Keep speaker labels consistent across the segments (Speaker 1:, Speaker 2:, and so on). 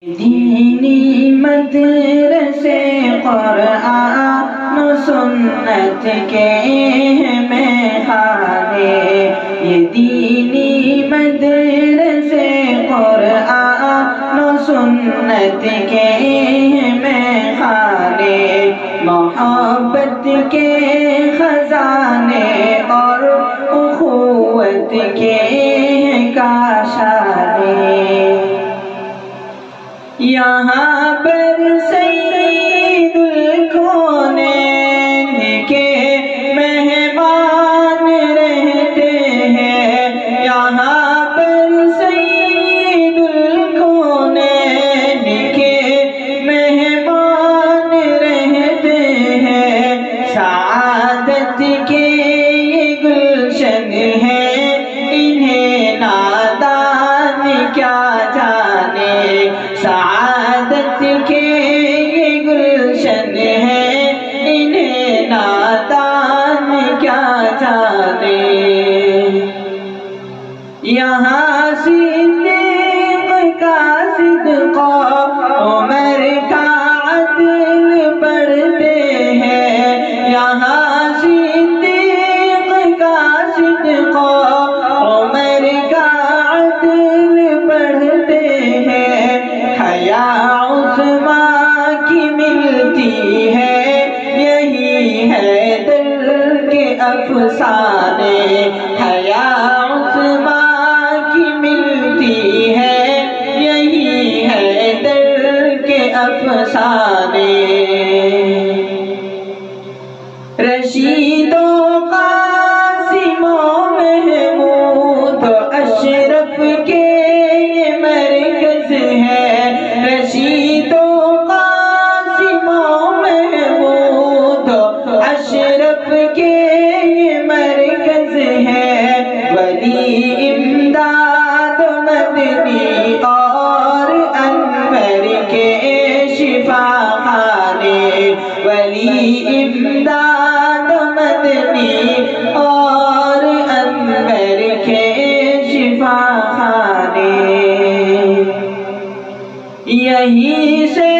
Speaker 1: دینی مدرسے قرآن و سنت کے میں خانے، یہ دینی مدرسے قرآن و سنت کے میں خانے، محبت کے خزانے اور اخوت کے کاشانے، یہاں پر سید الکونین کے مہمان رہتے ہیں، یہاں پر سید الکونین کے مہمان رہتے ہیں، سعادت کے یہ گلشن ہے، انہیں نادان کیا جانے، سعادت کے یہ گلشن ہے، انہیں نادان کیا جانے، یہاں صدیق کا صدق، عمر کا عدل پڑھتے ہیں، یہاں صدیق کا صدق، عمر کا عدل پڑھتے ہیں، حیا عثمان کی ملتی ہے، یہی ہے دل کے افسانے، حیا عثمان کی ملتی ہے، یہی ہے دل کے افسانے، رشید و قاسم و محمود اشرف کے یہ مرکز ہے، رشید و قاسم و محمود اشرف کے یہ مرکز ہے، ولی امداد مدنی اور انور کے شفا خانے، ولی امداد مدنی اور انور کے شفا خانے، یہیں سے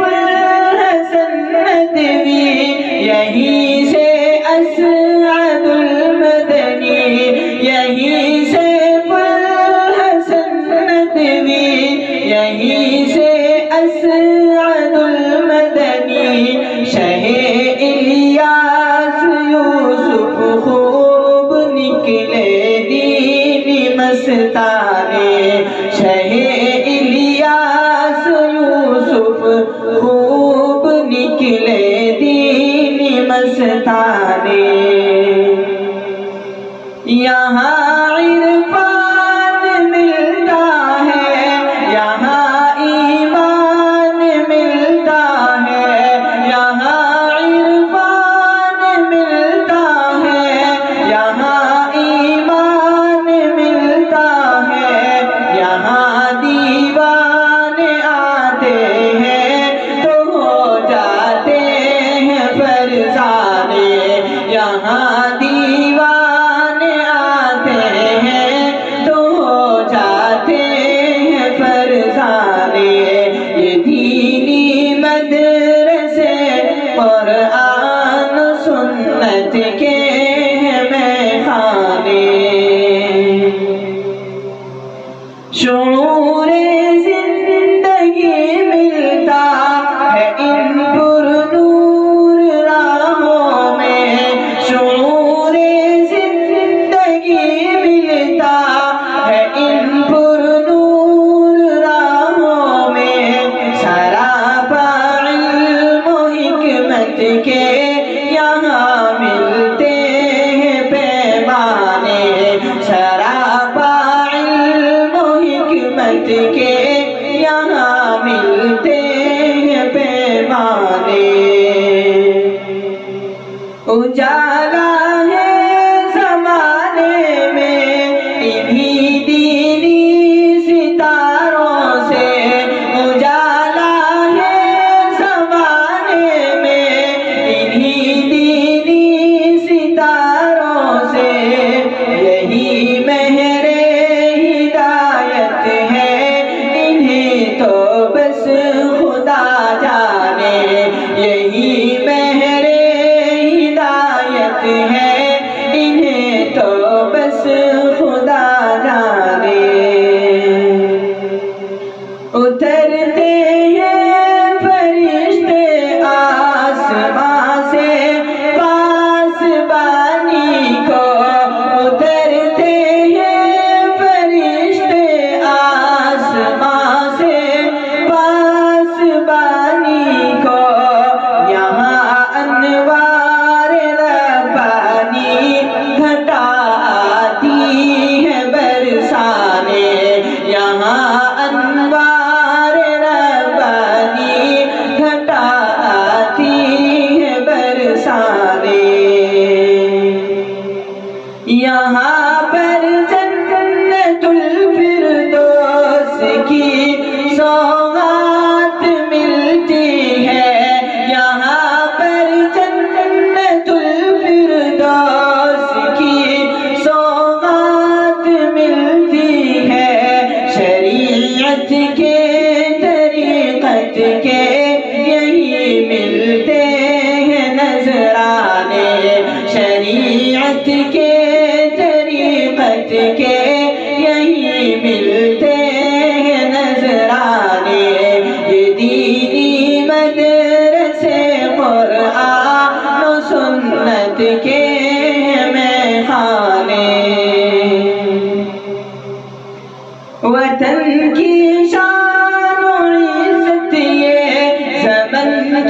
Speaker 1: الحسن ندوی، یہیں سے اسعد المدنی، یہیں سے الحسن ندوی، یہیں سے اسعد المدنی، شہ الیاس یوسف خوب نکلے دین مستانے، شہ الیاس یوسف خوب نکلے دین مستانے، یہاں عرفان ملتا ہے، یہاں ایمان ملتا ہے، یہاں عرفان ملتا ہے، یہاں ایمان ملتا ہے، یہاں دیوان آتے ہیں تو ہو جاتے ہیں فرزانے،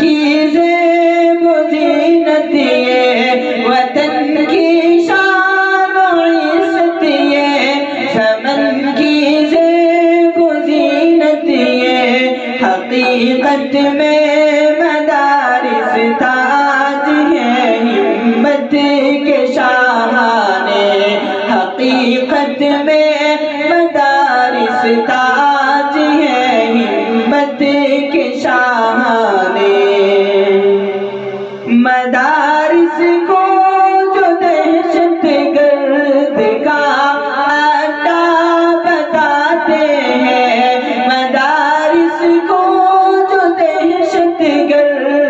Speaker 1: کی زیب و زینت یہ وطن کی شان و عزت یہ چمن کی زیب و زینت یہ حقیقت میں مدارس تاج ہے ہمت کے شاہانے حقیقت میں مدارس تاج ہے ہمت کے شاہانے مدارس کو جو دہشت گرد کا اڈا بتاتے ہیں مدارس کو جو دہشت گرد